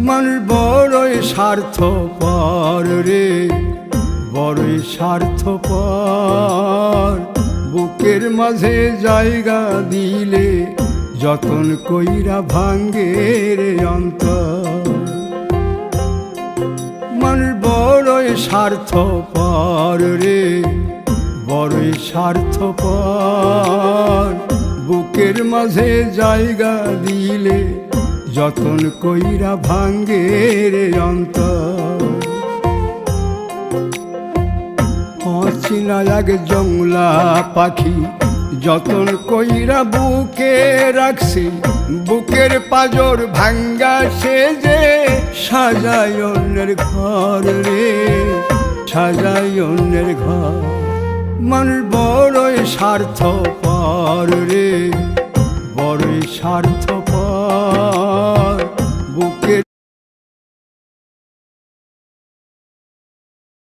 মানুষ বড়ই স্বার্থপর রে, বড়ই স্বার্থপর। বুকের মাঝে জায়গা দিলে যতন কইরা ভাঙ্গে রে অন্তর। মানুষ বড়ই স্বার্থপর রে, বড়ই স্বার্থপর। বুকের মাঝে জায়গা দিলে যতন কইরা ভাঙ্গে রে অন্তর। অচিনা এক জংলা পাখি যতন কইরা বুকে রাখছি, বুকের পাজর ভাঙ্গা সে যে সাজায় অন্যের ঘর রে, সাজায় অন্যের ঘর। মানুষ বড়ই স্বার্থপর রে, বড়ই স্বার্থপর।